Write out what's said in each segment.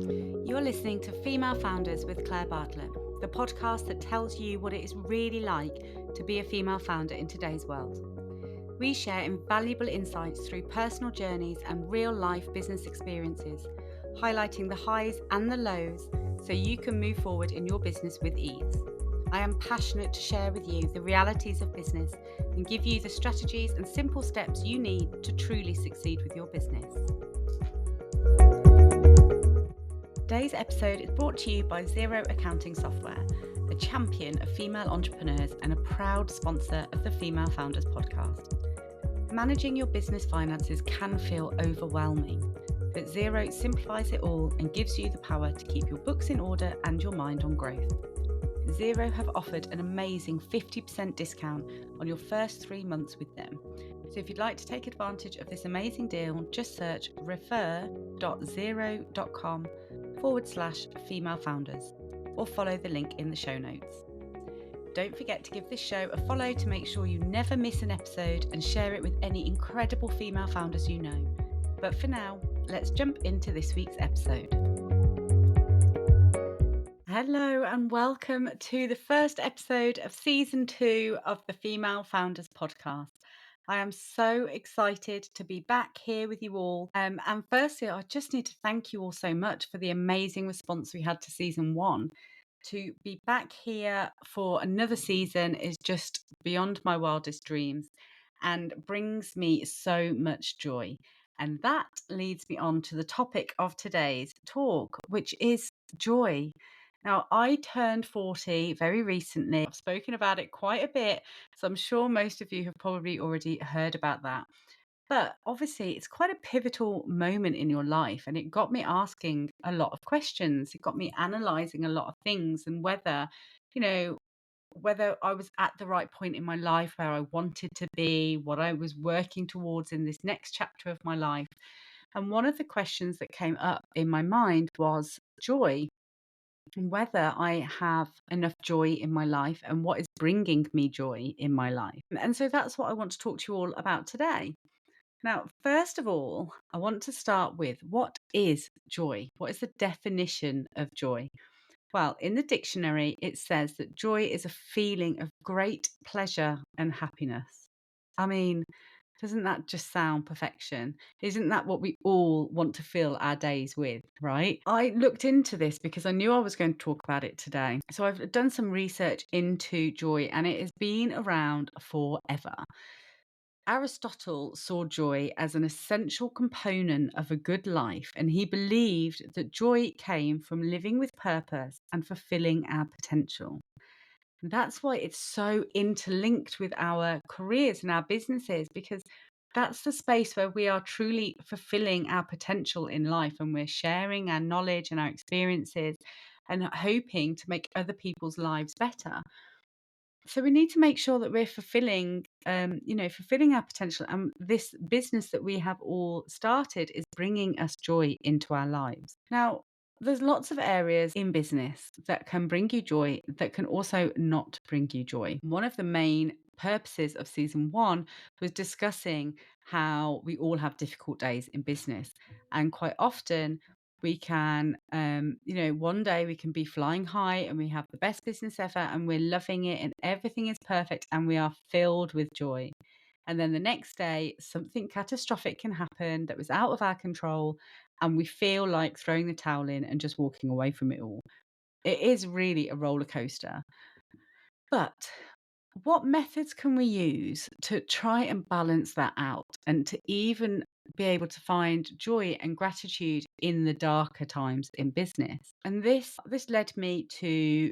You're listening to Female Founders with Claire Bartlett, the podcast that tells you what it is really like to be a female founder in today's world. We share invaluable insights through personal journeys and real life business experiences, highlighting the highs and the lows so you can move forward in your business with ease. I am passionate to share with you the realities of business and give you the strategies and simple steps you need to truly succeed with your business. Today's episode is brought to you by Xero Accounting Software, a champion of female entrepreneurs and a proud sponsor of the Female Founders podcast. Managing your business finances can feel overwhelming, but Xero simplifies it all and gives you the power to keep your books in order and your mind on growth. Xero have offered an amazing 50% discount on your first 3 months with them. So if you'd like to take advantage of this amazing deal, just search refer.xero.com/female founders or follow the link in the show notes. Don't forget to give this show a follow to make sure you never miss an episode and share it with any incredible female founders you know. But for now, let's jump into this week's episode. Hello and welcome to the first episode of season 2 of the Female Founders podcast. I am so excited to be back here with you all. And firstly, I just need to thank you all so much for the amazing response we had to season 1. To be back here for another season is just beyond my wildest dreams and brings me so much joy. And that leads me on to the topic of today's talk, which is joy. Now, I turned 40 very recently. I've spoken about it quite a bit, so I'm sure most of you have probably already heard about that. But obviously, it's quite a pivotal moment in your life, and it got me asking a lot of questions. It got me analyzing a lot of things and whether I was at the right point in my life where I wanted to be, what I was working towards in this next chapter of my life. And one of the questions that came up in my mind was joy. Whether I have enough joy in my life and what is bringing me joy in my life. And so that's what I want to talk to you all about today. Now, first of all, I want to start with what is joy? What is the definition of joy? Well, in the dictionary, it says that joy is a feeling of great pleasure and happiness. I mean, doesn't that just sound perfection? Isn't that what we all want to fill our days with, right? I looked into this because I knew I was going to talk about it today. So I've done some research into joy and it has been around forever. Aristotle saw joy as an essential component of a good life, and he believed that joy came from living with purpose and fulfilling our potential. And that's why it's so interlinked with our careers and our businesses, because that's the space where we are truly fulfilling our potential in life and we're sharing our knowledge and our experiences and hoping to make other people's lives better. So we need to make sure that we're fulfilling our potential. And this business that we have all started is bringing us joy into our lives. Now, there's lots of areas in business that can bring you joy that can also not bring you joy. One of the main purposes of season 1 was discussing how we all have difficult days in business. And quite often we can, one day we can be flying high and we have the best business ever and we're loving it and everything is perfect and we are filled with joy. And then the next day, something catastrophic can happen that was out of our control and we feel like throwing the towel in and just walking away from it all. It is really a roller coaster. But what methods can we use to try and balance that out and to even be able to find joy and gratitude in the darker times in business? And this led me to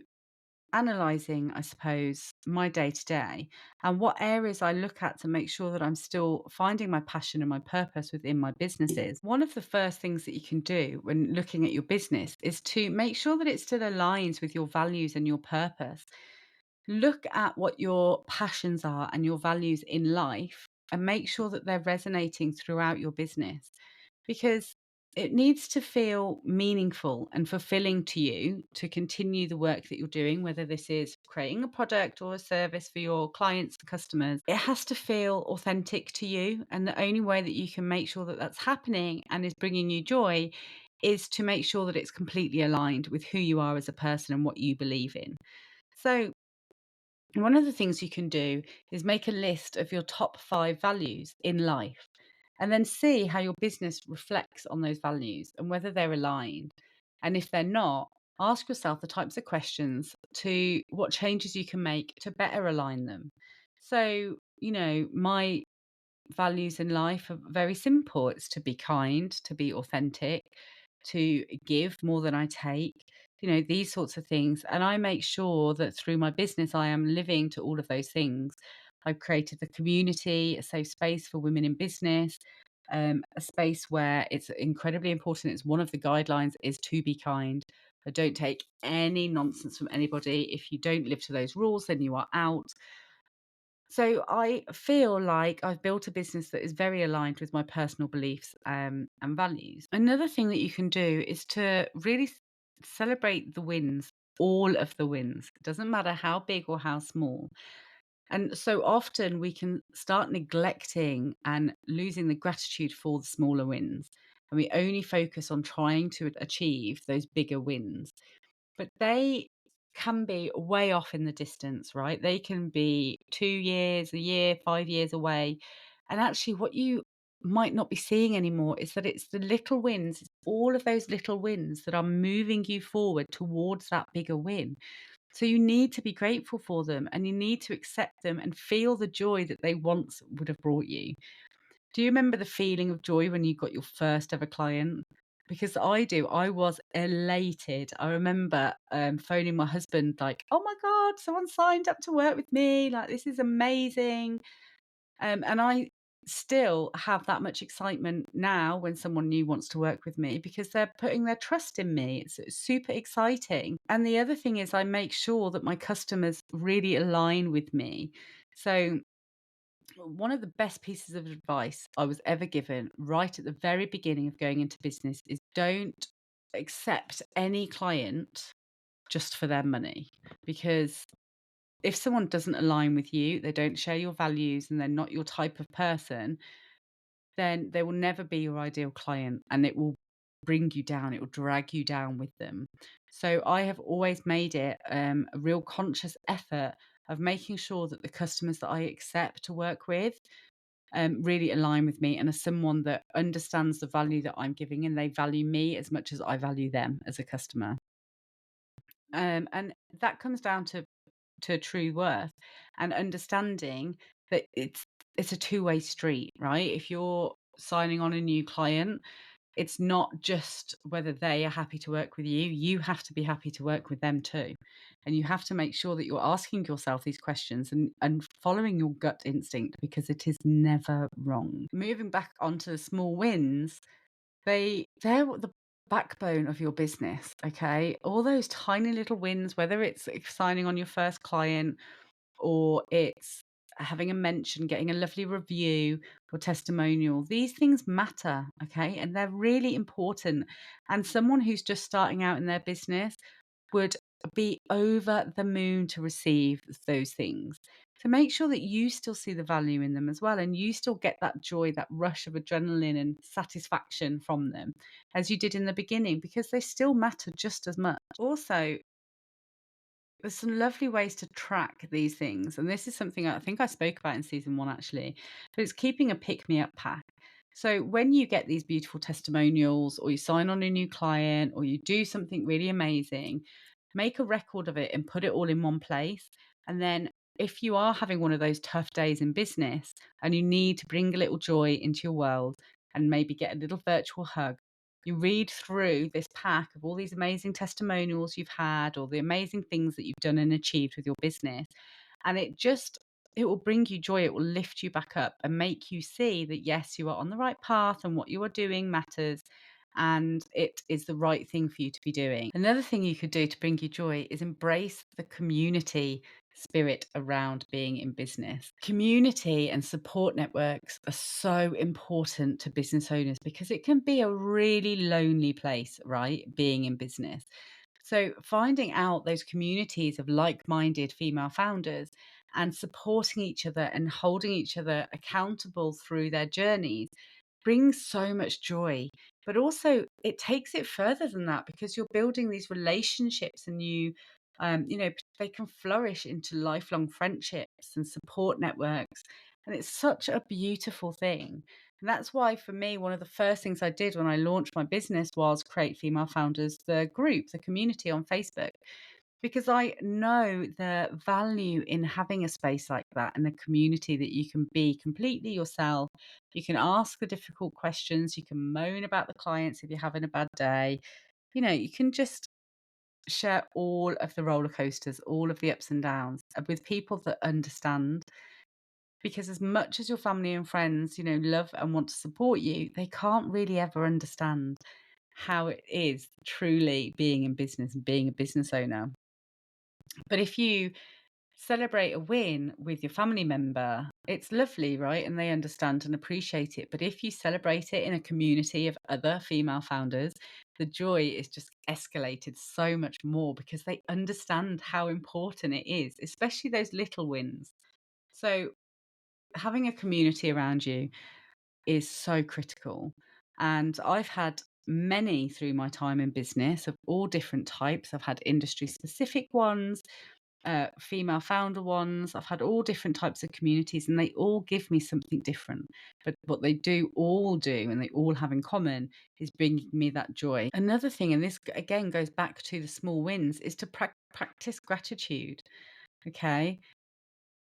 analyzing, I suppose, my day to day and what areas I look at to make sure that I'm still finding my passion and my purpose within my businesses. One of the first things that you can do when looking at your business is to make sure that it still aligns with your values and your purpose. Look at what your passions are and your values in life and make sure that they're resonating throughout your business, because it needs to feel meaningful and fulfilling to you to continue the work that you're doing, whether this is creating a product or a service for your clients and customers. It has to feel authentic to you. And the only way that you can make sure that that's happening and is bringing you joy is to make sure that it's completely aligned with who you are as a person and what you believe in. So, one of the things you can do is make a list of your top 5 values in life and then see how your business reflects on those values and whether they're aligned. And if they're not, ask yourself the types of questions to what changes you can make to better align them. So, my values in life are very simple. It's to be kind, to be authentic, to give more than I take, these sorts of things. And I make sure that through my business, I am living to all of those things. I've created the community, a safe space for women in business, a space where it's incredibly important. It's one of the guidelines is to be kind. I don't take any nonsense from anybody. If you don't live to those rules, then you are out. So I feel like I've built a business that is very aligned with my personal beliefs and values. Another thing that you can do is to really celebrate the wins, all of the wins. It doesn't matter how big or how small. And so often we can start neglecting and losing the gratitude for the smaller wins. And we only focus on trying to achieve those bigger wins. But they can be way off in the distance, right? They can be 2 years, a year, 5 years away. And actually, what you might not be seeing anymore is that it's the little wins, it's all of those little wins that are moving you forward towards that bigger win. So you need to be grateful for them and you need to accept them and feel the joy that they once would have brought you. Do you remember the feeling of joy when you got your first ever client? Because I do. I was elated. I remember phoning my husband, like, "Oh my God, someone signed up to work with me. Like, this is amazing." And I still have that much excitement now when someone new wants to work with me because they're putting their trust in me. It's super exciting. And the other thing is, I make sure that my customers really align with me. So, one of the best pieces of advice I was ever given right at the very beginning of going into business is don't accept any client just for their money. Because if someone doesn't align with you, they don't share your values, and they're not your type of person, then they will never be your ideal client and it will bring you down. It will drag you down with them. So I have always made it a real conscious effort of making sure that the customers that I accept to work with really align with me and are someone that understands the value that I'm giving and they value me as much as I value them as a customer. And that comes down to true worth and understanding that it's a two-way street, right? If you're signing on a new client, it's not just whether they are happy to work with you, you have to be happy to work with them too. And you have to make sure that you're asking yourself these questions and following your gut instinct because it is never wrong. Moving back onto the small wins, they're the backbone of your business, okay? All those tiny little wins, whether it's signing on your first client or it's having a mention, getting a lovely review or testimonial. These things matter, okay? And they're really important. And someone who's just starting out in their business would be over the moon to receive those things. So make sure that you still see the value in them as well, and you still get that joy, that rush of adrenaline and satisfaction from them as you did in the beginning, because they still matter just as much. Also, there's some lovely ways to track these things, and this is something I think I spoke about in season 1 actually, but it's keeping a pick me up pack. So when you get these beautiful testimonials or you sign on a new client or you do something really amazing, make a record of it and put it all in one place. And then if you are having one of those tough days in business and you need to bring a little joy into your world and maybe get a little virtual hug, you read through this pack of all these amazing testimonials you've had or the amazing things that you've done and achieved with your business. And it will bring you joy. It will lift you back up and make you see that, yes, you are on the right path and what you are doing matters and it is the right thing for you to be doing. Another thing you could do to bring you joy is embrace the community spirit around being in business. Community and support networks are so important to business owners because it can be a really lonely place, right? Being in business. So, finding out those communities of like minded female founders and supporting each other and holding each other accountable through their journeys brings so much joy. But also it takes it further than that because you're building these relationships and they can flourish into lifelong friendships and support networks. And it's such a beautiful thing. And that's why, for me, one of the first things I did when I launched my business was create Female Founders, the group, the community on Facebook, because I know the value in having a space like that and a community that you can be completely yourself. You can ask the difficult questions, you can moan about the clients if you're having a bad day. You can just share all of the roller coasters, all of the ups and downs with people that understand. Because as much as your family and friends, love and want to support you, they can't really ever understand how it is truly being in business and being a business owner. But if you celebrate a win with your family member, it's lovely, right? And they understand and appreciate it. But if you celebrate it in a community of other female founders, the joy is just escalated so much more because they understand how important it is, especially those little wins. So, having a community around you is so critical. And I've had many through my time in business of all different types. I've had industry specific ones, female founder ones. I've had all different types of communities, and they all give me something different. But what they do all do, and they all have in common, is bringing me that joy. Another thing, and this again goes back to the small wins, is to practice gratitude. Okay.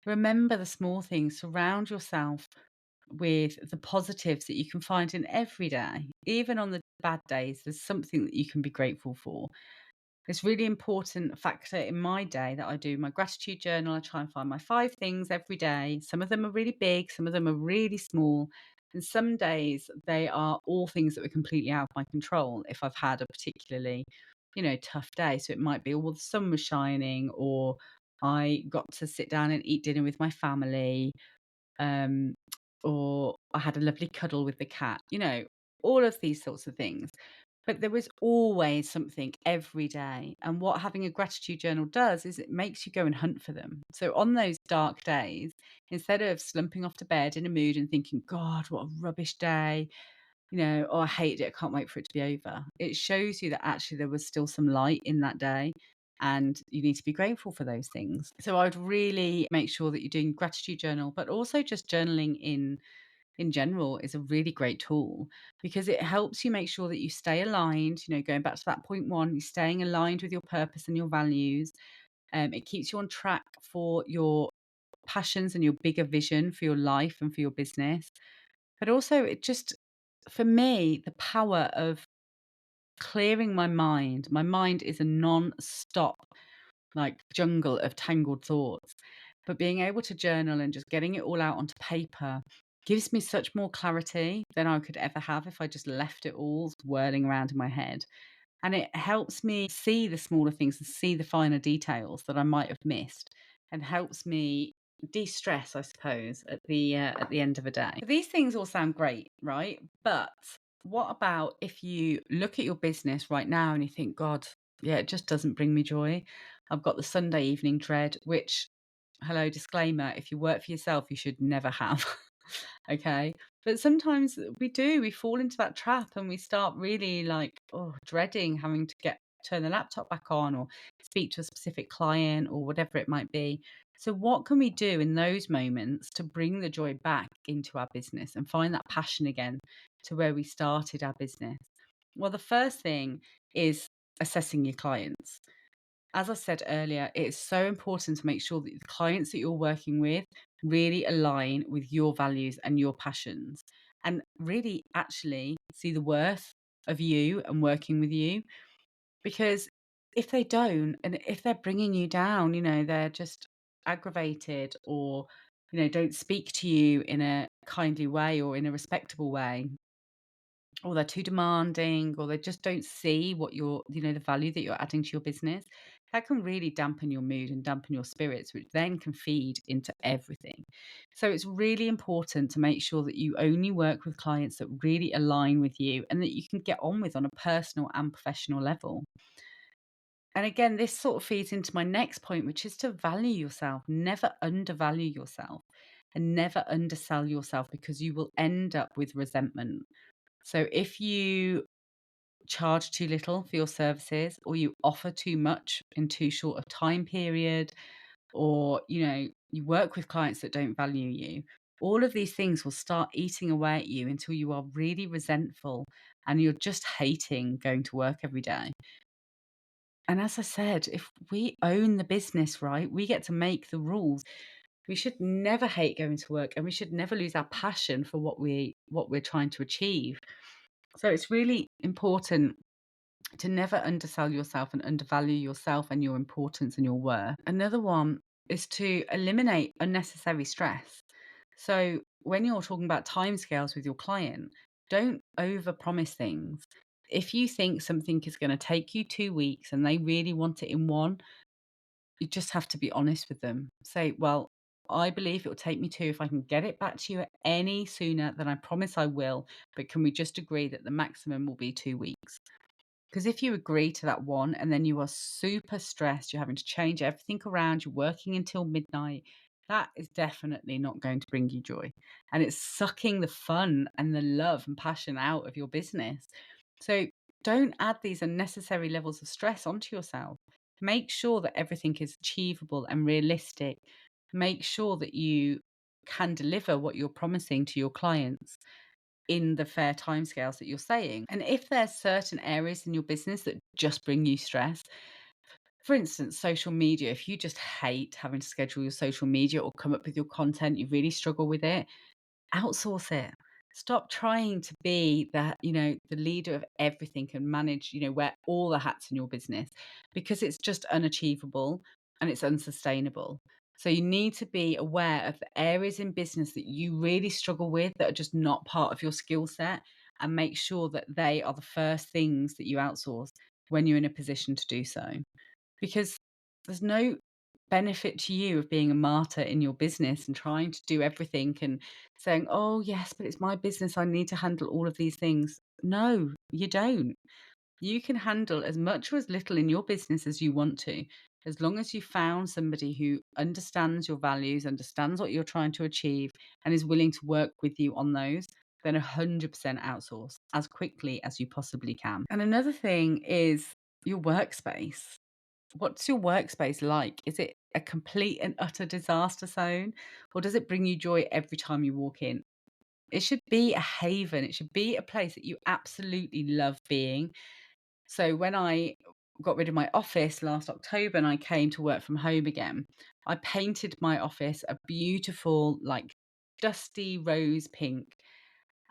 Remember the small things, surround yourself with the positives that you can find in every day. Even on the bad days, there's something that you can be grateful for. It's really important factor in my day that I do my gratitude journal. I try and find my 5 things every day. Some of them are really big, some of them are really small. And some days they are all things that were completely out of my control if I've had a particularly, tough day. So it might be, well, the sun was shining, or I got to sit down and eat dinner with my family, um, or I had a lovely cuddle with the cat, all of these sorts of things. But there was always something every day. And what having a gratitude journal does is it makes you go and hunt for them. So on those dark days, instead of slumping off to bed in a mood and thinking, God, what a rubbish day, oh, I hate it, I can't wait for it to be over. It shows you that actually there was still some light in that day. And you need to be grateful for those things. So I'd really make sure that you're doing gratitude journal, but also just journaling in general is a really great tool because it helps you make sure that you stay aligned. Going back to that point one, you're staying aligned with your purpose and your values. It keeps you on track for your passions and your bigger vision for your life and for your business. But also, it just, for me, the power of clearing my mind. My mind is a non-stop like jungle of tangled thoughts. But being able to journal and just getting it all out onto paper gives me such more clarity than I could ever have if I just left it all whirling around in my head. And it helps me see the smaller things and see the finer details that I might have missed, and helps me de-stress, I suppose, at the end of a day. These things all sound great, right? But what about if you look at your business right now and you think, God, yeah, it just doesn't bring me joy. I've got the Sunday evening dread, which, hello, disclaimer, if you work for yourself, you should never have. Okay. But sometimes we fall into that trap and we start really like, oh, dreading having to turn the laptop back on or speak to a specific client or whatever it might be. So, what can we do in those moments to bring the joy back into our business and find that passion again to where we started our business? Well, the first thing is assessing your clients. As I said earlier, it's so important to make sure that the clients that you're working with really align with your values and your passions, and really actually see the worth of you and working with you. Because if they don't, and if they're bringing you down, they're just aggravated, or, don't speak to you in a kindly way or in a respectable way, or they're too demanding, or they just don't see what the value that you're adding to your business, that can really dampen your mood and dampen your spirits, which then can feed into everything. So it's really important to make sure that you only work with clients that really align with you and that you can get on with on a personal and professional level. And again, this sort of feeds into my next point, which is to value yourself. Never undervalue yourself and never undersell yourself, because you will end up with resentment. So if you charge too little for your services, or you offer too much in too short a time period, or you work with clients that don't value you, all of these things will start eating away at you until you are really resentful and you're just hating going to work every day. And as I said, if we own the business, right, we get to make the rules. We should never hate going to work, and we should never lose our passion for what we're trying to achieve. So it's really important to never undersell yourself and undervalue yourself and your importance and your worth. Another one is to eliminate unnecessary stress. So when you're talking about timescales with your client, don't overpromise things. If you think something is going to take you 2 weeks and they really want it in one, you just have to be honest with them. Say, well, I believe it will take me two. If I can get it back to you any sooner, then I promise I will. But can we just agree that the maximum will be 2 weeks? Because if you agree to that one and then you are super stressed, you're having to change everything around, you're working until midnight, that is definitely not going to bring you joy. And it's sucking the fun and the love and passion out of your business. So don't add these unnecessary levels of stress onto yourself. Make sure that everything is achievable and realistic. Make sure that you can deliver what you're promising to your clients in the fair timescales that you're saying. And if there's certain areas in your business that just bring you stress, for instance, social media, if you just hate having to schedule your social media or come up with your content, you really struggle with it, outsource it. Stop trying to be the leader of everything and manage, wear all the hats in your business, because it's just unachievable and it's unsustainable. So you need to be aware of the areas in business that you really struggle with that are just not part of your skill set, and make sure that they are the first things that you outsource when you're in a position to do so. Because there's no benefit to you of being a martyr in your business and trying to do everything and saying, "Oh, yes, but it's my business. I need to handle all of these things." No, you don't. You can handle as much or as little in your business as you want to. As long as you found somebody who understands your values, understands what you're trying to achieve, and is willing to work with you on those, then 100% outsource as quickly as you possibly can. And another thing is your workspace. What's your workspace like? Is it a complete and utter disaster zone, or does it bring you joy every time you walk in? It should be a haven. It should be a place that you absolutely love being. So when I got rid of my office last October and I came to work from home again, I painted my office a beautiful, like dusty rose pink.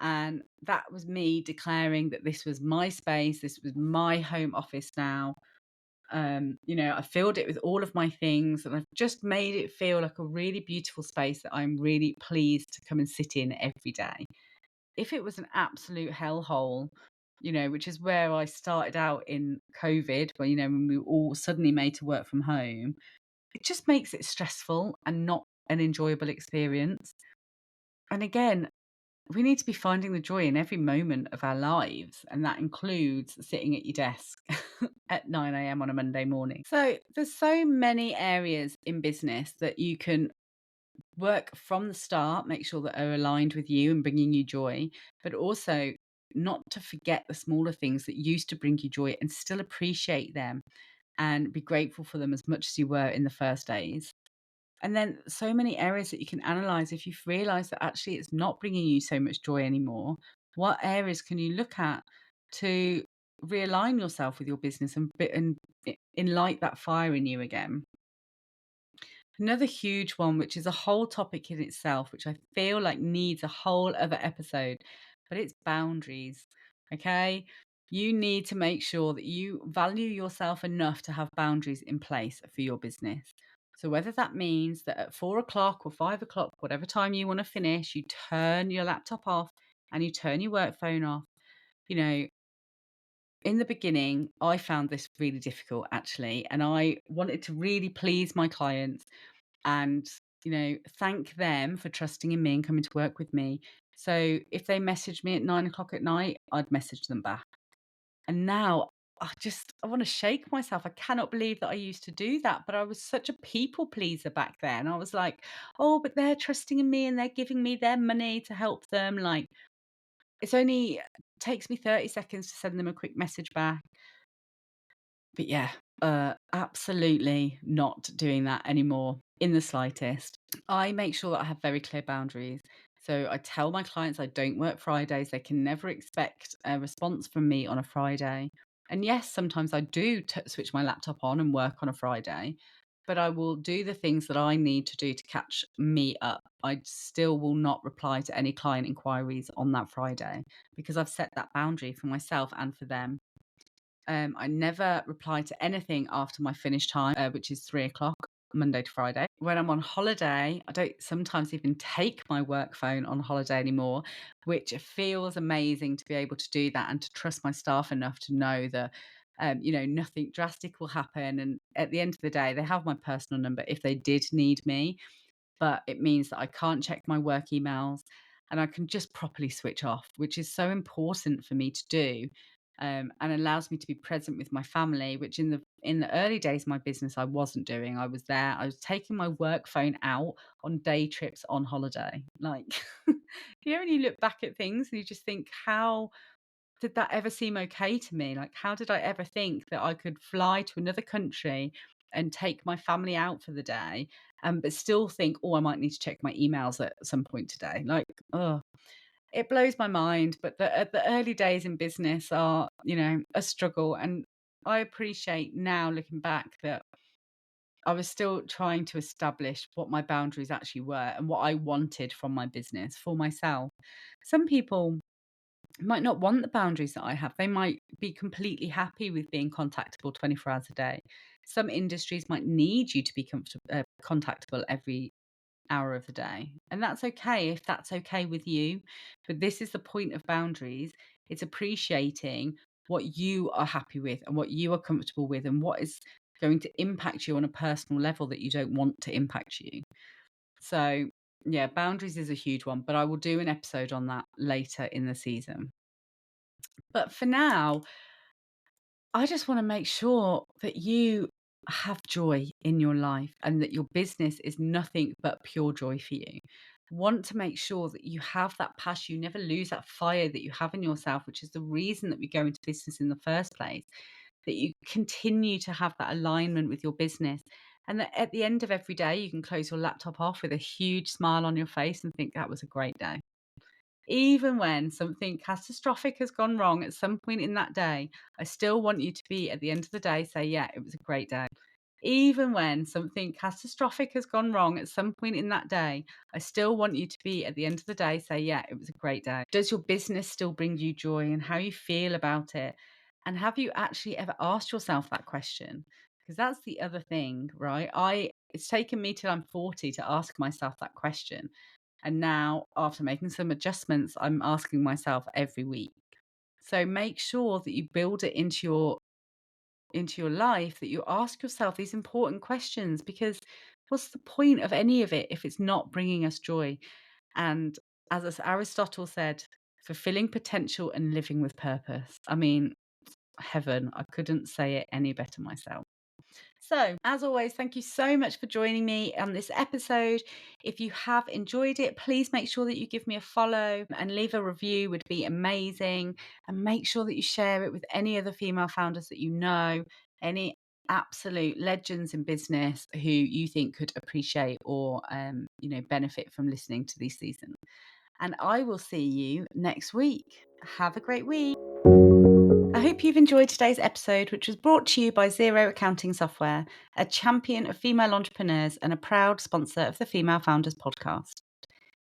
And that was me declaring that this was my space, this was my home office now. I filled it with all of my things and I've just made it feel like a really beautiful space that I'm really pleased to come and sit in every day. If it was an absolute hellhole, which is where I started out in COVID, where, when we were all suddenly made to work from home, it just makes it stressful and not an enjoyable experience. And again, we need to be finding the joy in every moment of our lives, and that includes sitting at your desk at 9 a.m. on a Monday morning. So there's so many areas in business that you can work from the start, make sure that are aligned with you and bringing you joy, but also not to forget the smaller things that used to bring you joy and still appreciate them and be grateful for them as much as you were in the first days. And then so many areas that you can analyze. If you've realized that actually it's not bringing you so much joy anymore, what areas can you look at to realign yourself with your business and light that fire in you again? Another huge one, which is a whole topic in itself, which I feel like needs a whole other episode, but it's boundaries. Okay. You need to make sure that you value yourself enough to have boundaries in place for your business. So, whether that means that at 4 o'clock or 5 o'clock, whatever time you want to finish, you turn your laptop off and you turn your work phone off. You know, in the beginning, I found this really difficult actually, and I wanted to really please my clients and thank them for trusting in me and coming to work with me. So if they messaged me at 9 o'clock at night, I'd message them back. And now I want to shake myself. I cannot believe that I used to do that, but I was such a people pleaser back then. I was like, oh, but they're trusting in me and they're giving me their money to help them. Like, it's only Takes me 30 seconds to send them a quick message back. But yeah, absolutely not doing that anymore in the slightest. I make sure that I have very clear boundaries. So I tell my clients I don't work Fridays. They can never expect a response from me on a Friday. And yes, sometimes I do switch my laptop on and work on a Friday, but I will do the things that I need to do to catch me up. I still will not reply to any client inquiries on that Friday because I've set that boundary for myself and for them. I never reply to anything after my finish time, which is 3 o'clock, Monday to Friday. When I'm on holiday, I don't sometimes even take my work phone on holiday anymore, which feels amazing to be able to do that and to trust my staff enough to know that, nothing drastic will happen. And at the end of the day, they have my personal number if they did need me, but it means that I can't check my work emails and I can just properly switch off, which is so important for me to do. And allows me to be present with my family, which in the early days of my business I wasn't doing. I was there. I was taking my work phone out on day trips on holiday. Like, when you look back at things and you just think, how did that ever seem okay to me? Like, how did I ever think that I could fly to another country and take my family out for the day, but still think, oh, I might need to check my emails at some point today? Like, oh, it blows my mind. But the early days in business are, a struggle. And I appreciate now looking back that I was still trying to establish what my boundaries actually were and what I wanted from my business for myself. Some people might not want the boundaries that I have. They might be completely happy with being contactable 24 hours a day. Some industries might need you to be contactable every hour of the day. And that's okay if that's okay with you. But this is the point of boundaries. It's appreciating what you are happy with and what you are comfortable with and what is going to impact you on a personal level that you don't want to impact you. So, yeah, boundaries is a huge one, but I will do an episode on that later in the season. But for now, I just want to make sure that you have joy in your life and that your business is nothing but pure joy for you. Want to make sure that you have that passion, you never lose that fire that you have in yourself, which is the reason that we go into business in the first place, that you continue to have that alignment with your business. And that at the end of every day, you can close your laptop off with a huge smile on your face and think that was a great day. Even when something catastrophic has gone wrong at some point in that day, I still want you to be at the end of the day say, yeah, it was a great day. Even when something catastrophic has gone wrong at some point in that day, I still want you to be at the end of the day say, yeah, it was a great day. Does your business still bring you joy and how you feel about it? And have you actually ever asked yourself that question? Because that's the other thing, right? It's taken me till I'm 40 to ask myself that question. And now, after making some adjustments, I'm asking myself every week. So make sure that you build it into your life, that you ask yourself these important questions, because what's the point of any of it if it's not bringing us joy? And as Aristotle said, fulfilling potential and living with purpose. I mean, heaven, I couldn't say it any better myself. So, as always, thank you so much for joining me on this episode. If you have enjoyed it, please make sure that you give me a follow and leave a review would be amazing. And make sure that you share it with any other female founders that you know, any absolute legends in business who you think could appreciate or benefit from listening to this season. And I will see you next week. Have a great week. I hope you've enjoyed today's episode, which was brought to you by Xero Accounting Software, a champion of female entrepreneurs and a proud sponsor of the Female Founders podcast.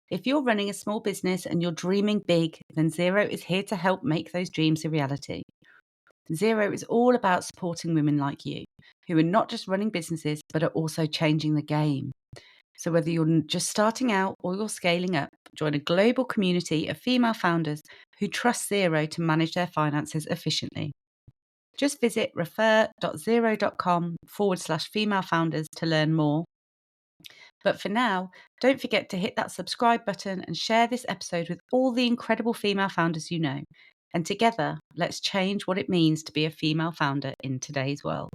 If you're running a small business and you're dreaming big, then Xero is here to help make those dreams a reality. Xero is all about supporting women like you, who are not just running businesses, but are also changing the game. So whether you're just starting out or you're scaling up, join a global community of female founders who trust Xero to manage their finances efficiently. Just visit refer.xero.com/female founders to learn more. But for now, don't forget to hit that subscribe button and share this episode with all the incredible female founders you know. And together, let's change what it means to be a female founder in today's world.